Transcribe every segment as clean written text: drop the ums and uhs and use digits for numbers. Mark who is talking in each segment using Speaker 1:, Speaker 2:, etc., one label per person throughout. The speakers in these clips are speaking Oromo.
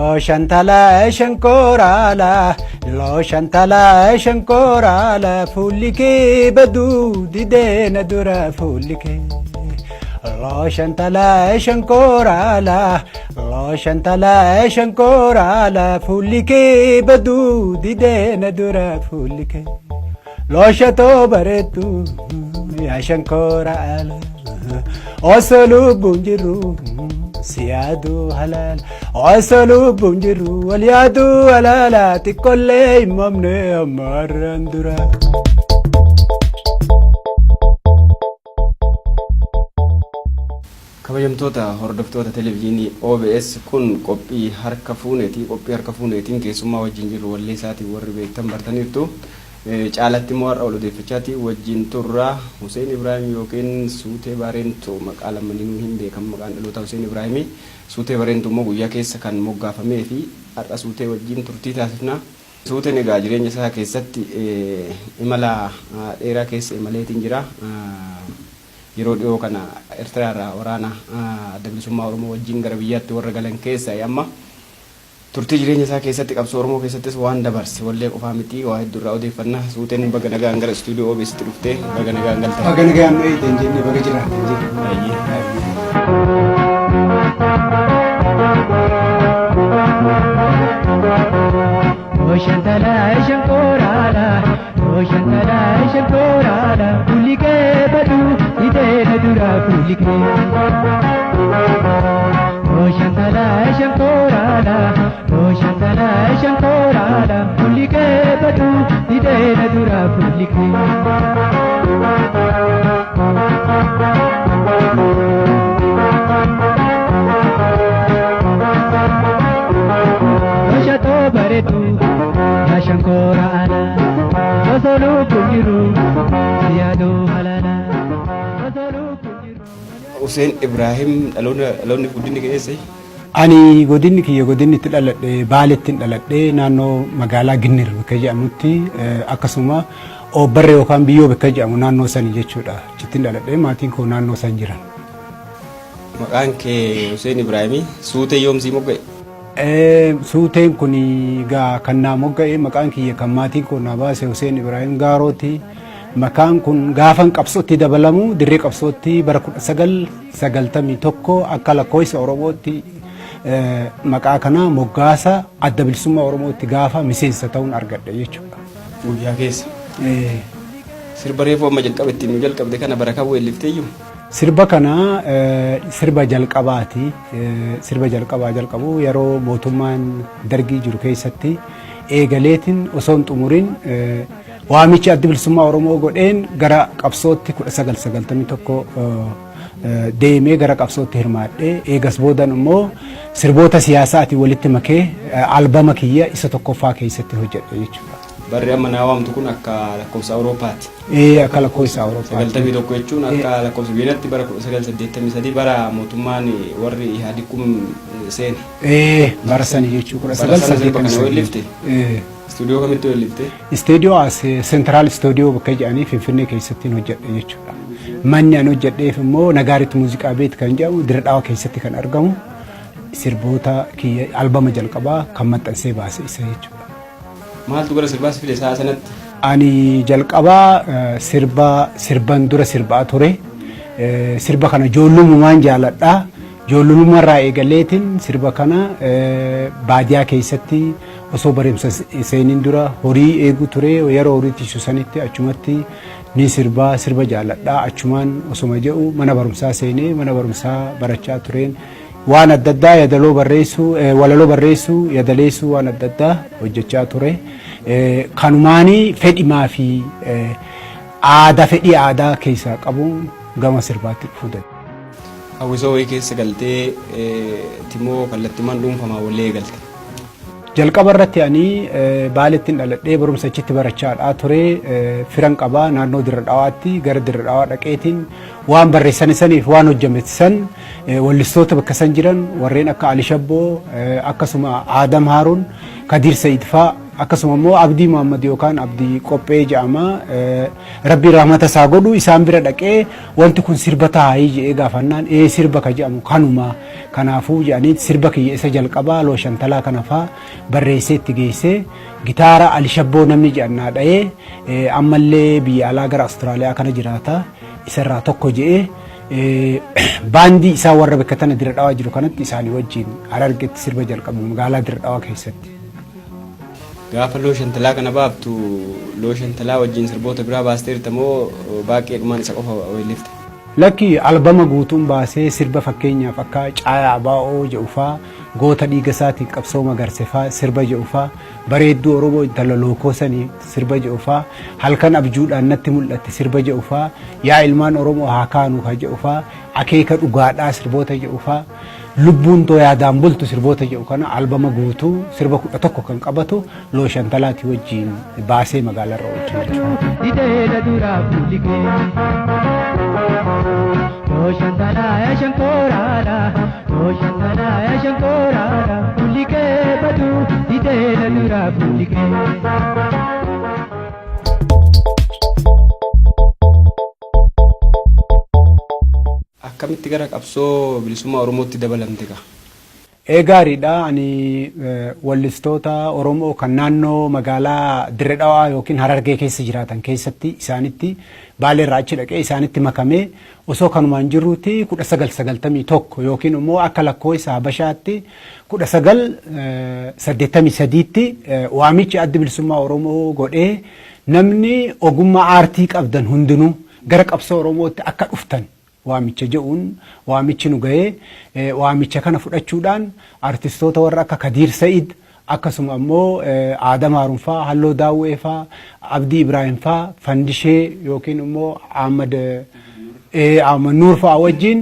Speaker 1: Lo shantala shankorala, lo shantala shankorala, fulike badu didena dura fulike. Lo shantala shankorala, lo shantala shankorala, fulike badu didena dura fulike. Lo shato baretu ya shankorala, osolu bunjiru. سيادو هلال عسلو بنجرو واليادو هلالا تكلي ممني مرندرا
Speaker 2: kabajamtoota hordoftoota televiziyoonii OBS kun qophii harka fuuneetiin keessummaa wajjin jiru wallee isaatiin warri beektan bartaniirtu caalatti immoo har'a odeeffachaati wajjin turraa Hussein Ibrahim yookiin suutee barento maqaa lammaaniinuu hin beekamu maqaan dhaloota Hussein Ibrahim suutee barento immoo guyyaa keessa kan moggaafamee fi har'a suutee wajjin turtii taasifna. Suuteen egaa jireenya isaa keessatti imala dheeraa keessa imaleetiin jira. Yeroo dhiyoo kana Eertiraarraa waraana adda bilisummaa Oromoo wajjin gara biyyaatti warra galan keessa amma turtii jireenya isaa keessatti qabsoo Oromoo keessattis waan dabarse wallee qofaa miti waa hedduu irraa odeeffannaa. Suuteen baga nagaan gara istuudiyoo OBS dhuftee baga nagaan galtee.
Speaker 1: Baga nagaan jennee baga jiraatee. Oshantala shankorala, oshantala shankorala, fulike badu idena dura fulike. Oshantala shankorala, oshantala shankorala, fulike badu idena dura fulike. Oshato baretu shankorala, osolu bunjiru siyado halala, osolu bunjiru.
Speaker 2: Hussein Ibrahim dhaloonni guddinni keessa.
Speaker 1: Ani godinni kiyya godinni itti dhaladhe Baaleetti dhaladhe naannoo magaalaa Ginnir bakka jedhamutti akkasuma Obbarree yookaan Biyyoo bakka jedhamu naannoo sanii jechuudha. Achitti dhaladhe maatiin koo naannoo san jiran.
Speaker 2: Maqaan kee Hussein Ibrahim suutee yoomsii mogga'e?
Speaker 1: Suuteen kun gaa kan naa mogga'e maqaan kiyya kan maatiin koo naa baase Hussein Ibrahim Gaarooti. Maqaan kun gaafan qabsootti dabalamu dirree qabsootti bara 1991 akka lakkoofsa Oromootti maqaa kana moggaasa adda bilisummaa Oromootti gaafa miseensa ta'uun argadhe jechuudha.
Speaker 2: Guyyaa keessa. Sirba reefuu amma jalqabetti nu jalqabde kana bara kam weellifteeyyu?
Speaker 1: Sirba kana sirba jalqabaati. Sirba jalqabu yeroo mootummaan dargii jiru keessatti eegaleetiin osoo hin xumuriin waamichi adda bilisummaa Oromoo godheen gara qabsootti 1991 deemee gara qabsootti hirmaadhee eegas boodan immoo sirboota siyaasaatiin walitti makee albama kiyya isa tokkoffaa keessatti hojjedhe jechuudha.
Speaker 2: Barri amma naa waamtu kun akka lakkoofsa Awuroopaati.
Speaker 1: Akka lakkoofsa Awuroopaati.
Speaker 2: 91 jechuun akka lakkoofsa biyyaatti bara 1983 bara mootummaan warri Ihaadikum seena.
Speaker 1: Bara sanii jechuudha.
Speaker 2: 1983. Studio kamitti weellifte?
Speaker 1: Studio as Central Studio bakka jedhanii Finfinnee keessatti hojjedhe jechuudha. Manni ani hojjedheef immoo Nagaarit Muuziqaa Beet kan jedhamu Dirree Dhawaa keessatti kan argamu sirboota kiyya albama jalqabaa kan maxxansee baase isa jechuudha.
Speaker 2: Maaltu gara sirbaa si fide sa'a sanatti?
Speaker 1: Ani jalqabaa sirban dura sirbaa ture. Sirba kana ijoollummaan jaaladha. Ijoollummarraa eegaleetiin sirba kana baadiyaa keessatti osoo barumsa seeniin dura horii eegu ture yeroo horii tishu sanitti achumatti ni sirba jaaladha achumaan osoma jedhu mana barumsaa seenee mana barumsaa barachaa tureen waan adda addaa yaadaloo barreessuu walaloo barreessuu yaadaleessuu waan adda addaa hojjechaa ture kanumaanii fedhimaa fi fedhii aadaa keessaa qabuun gama sirbaatti dhufuu danda'a.
Speaker 2: Hawwisoo wayii keessa galtee timoo kallattiimaan dhuunfamaa wallee galte.
Speaker 1: Jalqaba irratti ani Baaleetti dhaladhee barumsa achitti barachaadhaa ture firan qabaa naannoo Dirree Dhawaatti gara Dirree Dhawaa dhaqeetiin waan barreessan saniif waan hojjemesan wallistoota bakka san jiran warreen akka Ali Shabboo akkasuma Adam Haruun Kadir Sayid faa akkasuma immoo Abdii Muhammad yookaan Abdii Qophee jedhama Rabbi rahmata isaa godhu isaan bira dhaqee wanti kun sirba taa'ee jedhee gaafannaan sirba ka jedhamu kanuma kanaafuu jedhanii sirba kiyya isa jalqabaa looshantalaa kana faa barreessee itti geessee gitaara Alishabboo namni jedhannaa dha'ee ammallee biyya alaa gara Awustiraaliyaa kana jiraata isarraa tokko jedhee baandii isaa warra bakka tana dira dhawaa jiru kanatti isaanii wajjin Harargeetti sirba jalqabu magaalaa dira dhawaa keessatti.
Speaker 2: Gaafa looshantalaa kana baaftu looshantalaa wajjin sirboota biraa baasteerta moo baaqee dhumaan isa qofa weellifte?
Speaker 1: Lakki albama guutuun baasee sirba fakkeenyaaf akka Caayaa Abaa'oo jedhufaa goota dhiiga isaatiin qabsoo magarsefaa sirba jedhufaa bareedduu Oromoo intala lookoo sanii sirba jedhufaa halkan abjuudhaan natti mul'atte sirba jedhufaa yaa ilmaan Oromoo haa kaanuu ka jedhufaa akeeka dhugaadhaa sirboota jedhufaa lubbuun too yaadaan bultu sirboota jedhu kana albama guutuu sirba 11 kan qabatu looshantalaatii wajjin baasee magaalarra
Speaker 2: akkamitti gara qabsoo bilisummaa Oromootti dabalamte ka?
Speaker 1: Gaariidha ani wallistoota Oromoo kan naannoo magaalaa Dirre Dhawaa yookiin Harargee keessa jiraatan keessatti isaanitti Baaleerraa achi dhaqee isaanitti makamee osoo kanumaan jirruuti 1991 yookiin immoo akka lakkoofsa Habashaatti 1983tti waamichi adda bilisummaa Oromoo godhee namni ogummaa aartii qabdan hundinuu gara qabsoo Oromootti akka dhuftan waamicha jedhuun waamichi nu ga'ee waamicha kana fudhachuudhaan artistoota warra akka Kadiir Sa'id akkasuma immoo Aadam Haarunfaa Halloo Daawweefaa Abdii Ibraahimfaa Fandishee yookiin immoo Ahmad Nuurfaa wajjin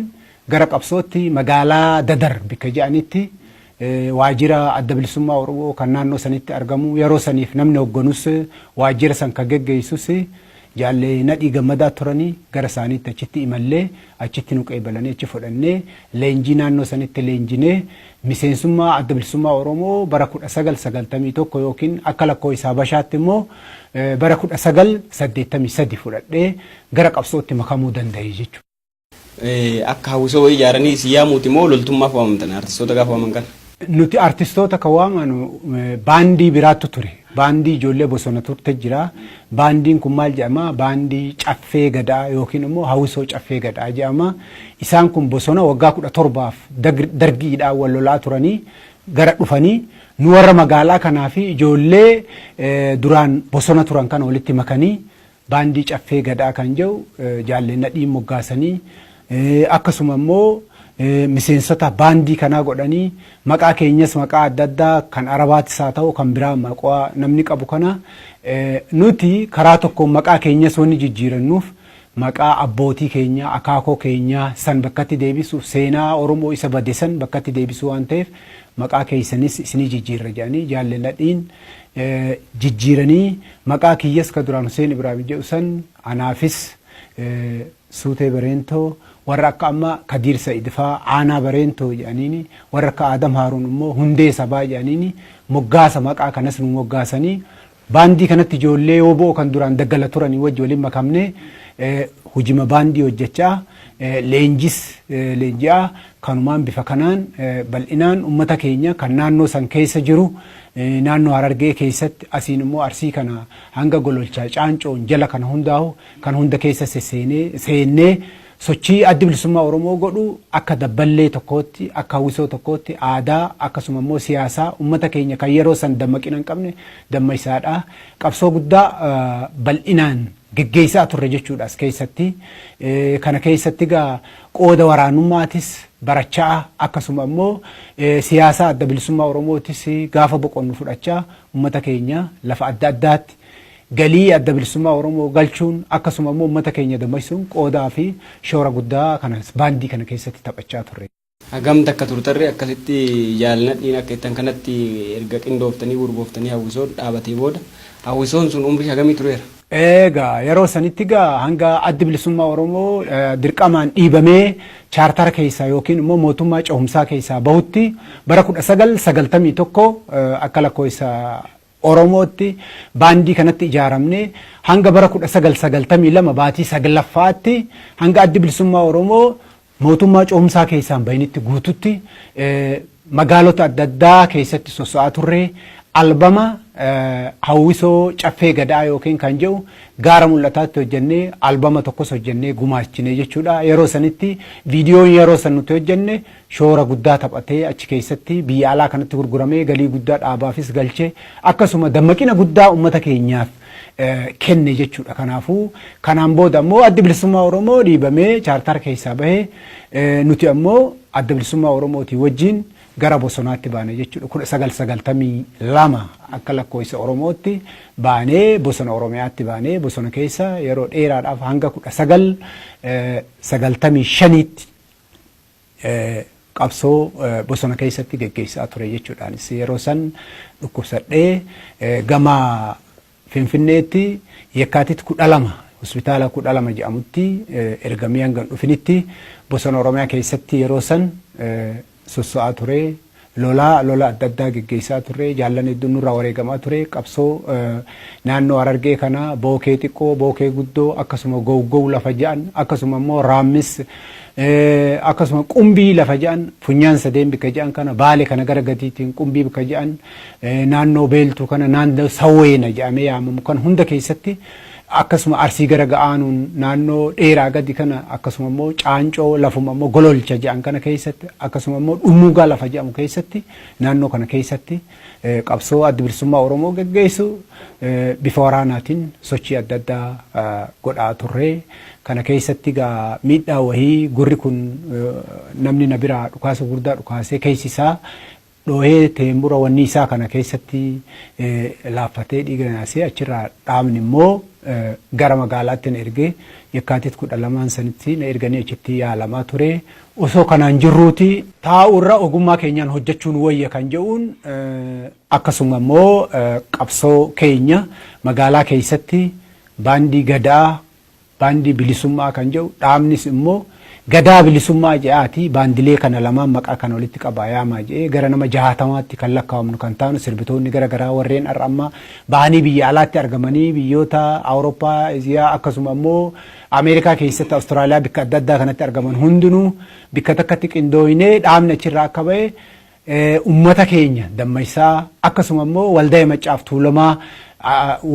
Speaker 1: gara qabsootti magaalaa Dadar bikka jedhanitti waajjira adda bilisummaa Oromoo kan naannoo sanitti argamu yeroo saniif namni hoogganus waajjira san ka geggeessus jaallee nadhii gammadaa turanii gara isaaniitti achitti imallee achitti nu qeebalanii achi fudhannee leenjii naannoo sanitti leenjinee miseensummaa adda bilisummaa Oromoo bara 1991 yookiin akka lakkoofsa Habashaatti immoo bara 1983 fudhadhee gara qabsootti makamuu danda'e jechuudha.
Speaker 2: Akka hawwisoo wayii ijaaranii siyaamuuti moo loltummaaf waamamtan artistoota gaafa waaman kana?
Speaker 1: Nuti artistoota kan waamanu baandii biraattu ture. Baandii ijoollee bosona turte jira. Baandiin kun maal jedhama? Baandii caffee gadaa yookiin immoo hawwisoo caffee gadaa jedhama. Isaan kun bosona waggaa 17 dargiidhaan wal lolaa turanii gara dhufanii nu warra magaalaa kanaa fi ijoollee duraan bosona turan kana walitti makanii baandii caffee gadaa kan jedhu jaallee nadhii moggaasanii akkasuma immoo miseensota baandii kanaa godhanii maqaa keenyas maqaa adda addaa kan Arabaatis haa ta'u kan biraa maqaa namni qabu kana nuti karaa tokko maqaa keenyas wanni jijjiirannuuf maqaa abbootii keenya akaakoo keenya san bakkatti deebisuuf seenaa Oromoo isa bade san bakkatti deebisuu waan ta'eef maqaa keessanis isinii jijjiirra jedhanii jaallee nadhiin jijjiiranii maqaa kiyyas ka duraan Hussein Ibrahim jedhu san anaafis suutee barento warra akka amma Kadiir Sa'id faa aanaa barento jedhaniini warra akka Aadam Haaruun immoo hundee sabaa jedhaniini moggaasa maqaa kanas nu moggaasanii baandii kanatti ijoollee yooboo kan duraan daggala turanii wajji waliin makamne hujima baandii hojjechaa leenji'a kanumaan bifa kanaan bal'inaan ummata keenya kan naannoo san keessa jiru naannoo Harargee keessatti asiin immoo Arsii kana hanga Gololchaa Caancoon jala kana hundaa'u kan hunda keessa seennee sochii adda bilisummaa Oromoo godhu akka dabballee tokkootti akka hawwisoo tokkootti aadaa akkasuma immoo siyaasaa ummata keenya kan yeroo san dammaqina hin qabne dammaqsaadha qabsoo guddaa bal'inaan geggeessaa turre jechuudha as keessatti kana keessatti gaa qooda waraanummaatis barachaa akkasuma immoo siyaasa adda bilisummaa Oromootis gaafa boqonnu fudhachaa ummata keenya lafa adda addaatti galii adda bilisummaa Oromoo galchuun akkasuma immoo ummata keenya dammaqsuun qoodaa fi shoora guddaa kanas baandii kana keessatti taphachaa turre.
Speaker 2: Hagam takka turtarre akkasitti jaalladhiin akka ittan kanatti erga qindooftanii gurgooftanii hawwisoon dhaabatee booda hawwisoon sun umrii hagamii tureera?
Speaker 1: Egaa yeroo sanitti gaa hanga adda bilisummaa Oromoo dirqamaan dhiibamee chaartara keessaa yookiin immoo mootummaa cehumsaa keessaa bahutti bara 1991 akka lakkoofsa Oromootti baandii kanatti ijaaramne hanga bara 1992 baatii 9ffaatti hanga addi bilisummaa Oromoo mootummaa coomsaa keessaan bayinitti guututti magaalota adda addaa keessatti soso'aa turre albama hawwisoo caffee gadaa yookiin kan jedhu gaara mul'ataatti hojjennee albama tokkos hojjennee gumaachine jechuudha. Yeroo sanitti viidiyoon yeroo san nuti hojjenne shoora guddaa taphatee achi keessatti biyya alaa kanatti gurguramee galii guddaa dhaabaafis galchee akkasuma dammaqina guddaa uummata keenyaaf kenne jechuudha. Kanaafuu kanaan booda ammoo adda bilisummaa Oromoo dhiibamee chaartara keessaa bahee nuti ammoo adda bilisummaa Oromooti wajjin gara bosonaatti baane jechuudha. 1992 akka lakkoofsa Oromootti baanee bosona Oromiyaatti baanee bosona keessa yeroo dheeraadhaaf hanga 1995tti qabsoo bosona keessatti geggeessaa ture jechuudha. Yeroo san dhukkubsadhee gama Finfinneetti Yekkaatit 12 hospitaala 12 jedhamutti ergamee hanga dhufinitti bosona Oromiyaa keessatti yeroo san soso'aa ture lola adda addaa geggeessaa ture jaallan hedduun nurraa wareegamaa ture qabsoo naannoo Harargee kana bookee xiqqoo bookee guddoo akkasuma gowgow lafa ja'an akkasuma immoo raammis akkasuma qumbii lafa ja'an funyaan sadeen bika ja'an kana baale kana gara gadiitiin qumbii bika ja'an naannoo beeltuu kana naannoo sawweena jedhamee yaamamu kan hunda keessatti akkasuma arsii gara ga'aanuun naannoo dheeraa gadi kana akkasuma immoo caancoo lafuma immoo gololcha jedhan kana keessatti akkasuma immoo dhumuugaa lafa jedhamu keessatti naannoo kana keessatti qabsoo adda bilisummaa Oromoo geggeessu bifa waraanaatiin sochii adda addaa godhaa turre. Kana keessatti gaa miidhaa wahii gurri kun namni na biraa dhukaasa guddaa dhukaasee keessisaa dhoohee teembura wanni isaa kana keessatti laaffatee dhiiga naasee achirraa dhaabni immoo gara magaalaatti na ergee Yekkaatit 12 sanitti na erganii achitti yaalamaa ture. Osoo kanaan jirruuti taa'urra ogummaa keenyaan hojjechuun wayya kan jedhuun akkasuma immoo qabsoo keenya magaalaa keessatti baandii gadaa baandii bilisummaa kan jedhu dhaabnis immoo gadaa bilisummaa jedhaati baandilee kana lamaan maqaa kana walitti qabaa yaamaa jedhee gara nama 60tti kan lakkaa'amnu kan taanu sirbitoonni gara garaa warreen har'ammaa bahanii biyya alaatti argamanii biyyoota Awurooppaa, Eesiyaa akkasuma immoo Ameerikaa keessatti Awustiraaliyaa bikka adda addaa kanatti argaman hundinuu bikka takkatti qindooyinee dhaabni achirraa akka ba'e uummata keenya dammaqsaa akkasuma immoo waldaa Maccaaf Tuulamaa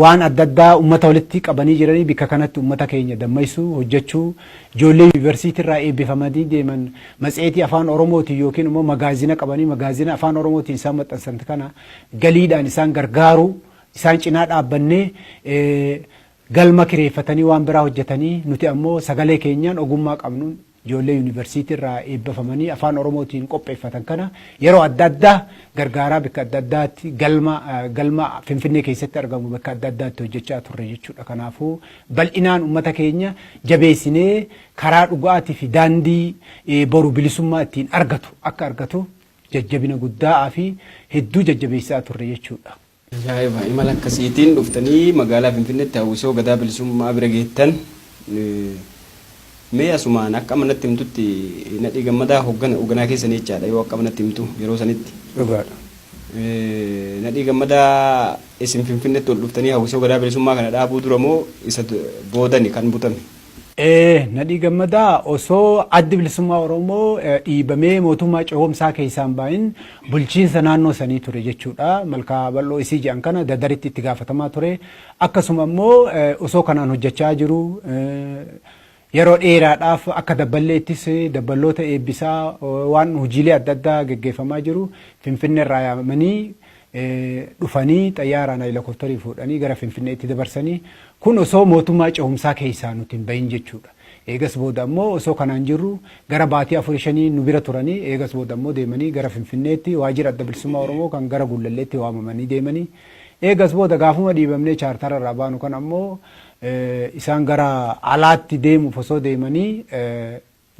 Speaker 1: waan adda addaa uummata walitti qabanii jiranii bikka kanatti uummata keenya dammaqsuu hojjechuu ijoollee yuunivarsiitii irraa eebbifamanii deeman matseetii afaan Oromootiin yookiin immoo magaazina qabanii magaazina afaan Oromootiin isaan maxxansan kana galiidhaan isaan gargaaru isaan cinaa dhaabbannee galma kireeffatanii waan biraa hojjetanii nuti ammoo sagalee keenyaan ogummaa qabnuun ijoollee yuunivarsiitii irraa eebbifamanii afaan Oromootiin qopheeffatan kana yeroo adda addaa gargaaraa bikka adda addaatti galma Finfinnee keessatti argamu bakka adda addaatti hojjechaa turre jechuudha. Kanaafuu bal'inaan uummata keenya jabeessinee karaa dhugaatii fi daandii boru bilisummaa ittiin argatu akka argatu jajjabina guddaa fi hedduu jajjabeessaa turre jechuudha.
Speaker 2: Ajaa'iba! Imala akkasiitiin dhuftanii magaalaa Finfinneetti hawwisoo gadaa bilisummaa bira geettan mee asumaan akka amanatti himtutti nadhii gammadaa hoogganaa keessanii jechaadha yoo akka amanatti himtu yeroo sanitti.
Speaker 1: Dhugaadha.
Speaker 2: Nadhii gammadaa isin Finfinneetti ol dhuftanii hawwisoo gadaa bilisummaa kana dhaabuu dura moo isa boodani kan butame?
Speaker 1: Nadhii gammadaa osoo addi bilisummaa Oromoo dhiibamee mootummaa ce'umsaa keessaan bahin bulchiinsa naannoo sanii ture jechuudha. Malkaa bal'oo isii jedhan kana dadaritti itti gaafatamaa ture. Akkasuma immoo osoo kanaan hojjechaa jiru yeroo dheeraadhaaf akka dabballeettis dabballoota eebbisaa waan hojiilee adda addaa geggeeffamaa jiru Finfinnee irraa yaamanii dhufanii xayyaaraan helikopterii fuudhanii gara Finfinneetti dabarsanii kun osoo mootummaa ce'umsaa keessaa nuti hin bahin jechuudha. Eegas booda ammoo osoo kanaan jirru gara baatii 4-5 nu bira turanii eegas booda ammoo deemanii gara Finfinneetti waajjira adda bilisummaa Oromoo kan gara Gullalleetti waamamanii deemanii eegas booda gaafuma dhiibamnee chaartara irraa baanu kan ammoo isaan gara alaatti deemuuf osoo deemanii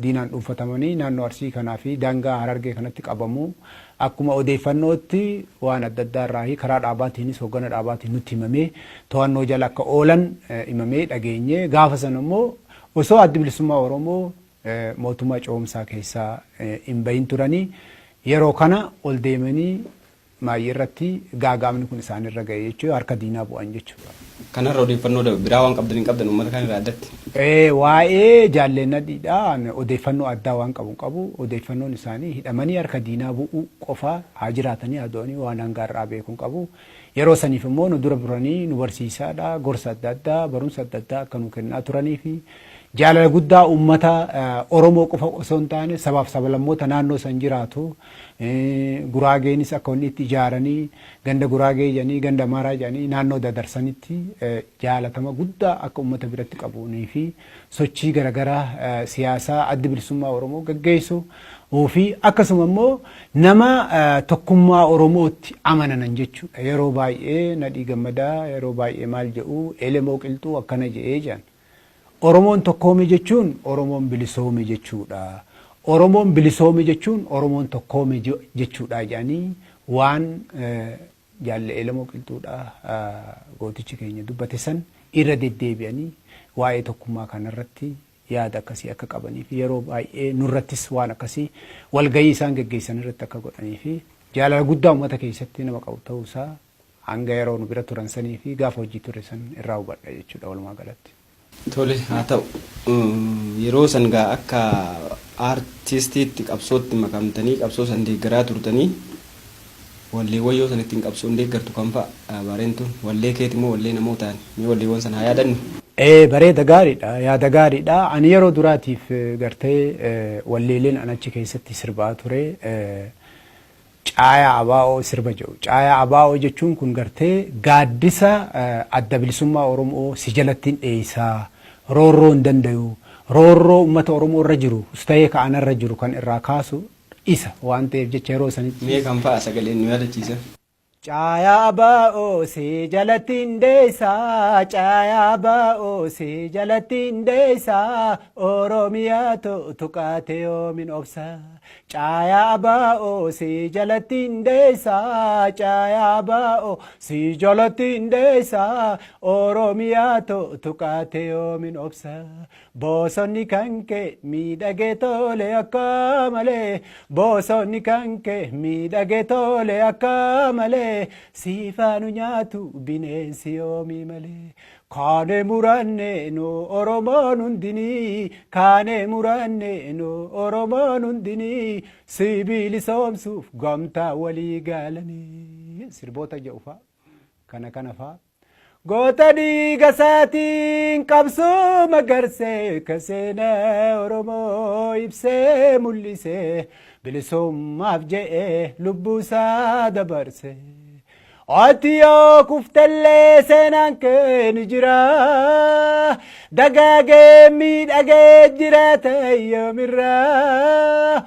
Speaker 1: diinaan dhuunfatamanii naannoo Arsii kanaa fi daangaa Harargee kanatti qabamu akkuma odeeffannootti waan adda addaa irraa karaa dhaabaatiinis hoggana dhaabaatiin nutti himamee to'annoo jala akka oolan himamee dhageenye gaafa sana immoo osoo addi bilisummaa Oromoo mootummaa ce'umsaa keessaa hin bahin turanii yeroo kana ol deemanii maayirratti gaagaamni kun isaan irra ga'e jechuudha harka diinaa bu'an jechuudha.
Speaker 2: Kanarra odeeffannoo biraa waan qabdan uummata kan irraa addatti.
Speaker 1: Waa'ee jaallannadhiidhaan odeeffannoo addaa waan qabu odeeffannoon isaanii hidhamanii harka diinaa bu'uu qofaa haa jiraatanii haa du'anii waan hangaarraa beekuun qabu. Yeroo saniif immoo nu dura buranii nu barsiisaadha gorsa adda addaa barumsa adda addaa akka nu kennaa turanii fi jaalala guddaa uummata Oromoo qofa osoo hin taane sabaaf sablammoota naannoo san jiraatu Guraageenis akka inni itti ijaaranii ganda Guraagee jedhanii ganda Amaaraa jedhanii naannoo dadarsanitti jaalatama guddaa akka uummata biratti qabuunii fi sochii garaagaraa siyaasaa adda bilisummaa Oromoo gaggeessu fi akkasuma immoo nama tokkummaa Oromootti amananan jechuudha. Yeroo baay'ee Nadhii Gammadaa yeroo baay'ee maal jedhu Elemoo Qilxuu akkana jedhee jedhan. Oromoon tokkoome jechuun Oromoon bilisoome jechuudha. Oromoon bilisoome jechuun Oromoon tokkoome jechuudha jedhanii waan jaalle Elemoo Qilxuudha gootichi keenya dubbate san irra deddeebi'anii waa'ee tokkummaa kanarratti yaada akkasii akka qabanii fi yeroo baay'ee nurrattis waan akkasii walgahii isaan gaggeessan irratti akka godhanii fi jaalala guddaa uummata keessatti nama qabu ta'uusaa hanga yeroo nu bira turan sanii fi gaafa hojii ture san irraa hubadha jechuudha walumaa galatti.
Speaker 2: Tole haa ta'u yeroo san gaa akka aartistiitti qabsootti makamtanii qabsoo san deeggaraa turtanii walleewwan yoo san ittiin qabsoon deeggartu kan fa'a bareentuun wallee keeti moo wallee namootaan mee walleewwan san haa yaadannu.
Speaker 1: Bareeda gaariidha yaada gaariidha ani yeroo duraatiif gartee walleeleen an achi keessatti sirbaa ture caayaa abaa'oo sirba jedhu caayaa abaa'oo jechuun kun gartee gaaddisa adda bilisummaa Oromoo si jalattiin dheeysaa roorroo hin dandayu roorroo uummata Oromoo irra jiru ustayee ka'anarra jiru kan irraa kaasu isa waan ta'eef jecha yeroo sanitti.
Speaker 2: Mee kan fa'a sagaleen nu yaadachiisa.
Speaker 1: Caayaa baa'oo si jalattiin dheeysaa caayaa baa'oo si jalattiin dheeysaa Oromiyaa tuqaate yoomin obsa caayaa baa'oo si jalattiin dheeysaa caayaa baa'oo si jalattiin dheeysaa Oromiyaa tuqaate yoomin obsa bosonni kan kee miidhagee tole akka malee bosonni kan kee miidhagee tole akka malee. Sifaanu nyaatu bineensi yoomii malee kaane muranne no Oromoon hundinii kaane muranne no Oromoon hundinii sibiili soomsuuf gamtaa walii gaalanii sirboota jedhufa kana faa goota dhiiga isaatiin qabsoo magarsee kaseenaa Oromoo ibsee mul'isee bilisummaaf je'ee lubbuusaa dabarse. Ati yoo kuftallee seenaan kee ni jira dagaagee miidhagee jiraate yoomirraa.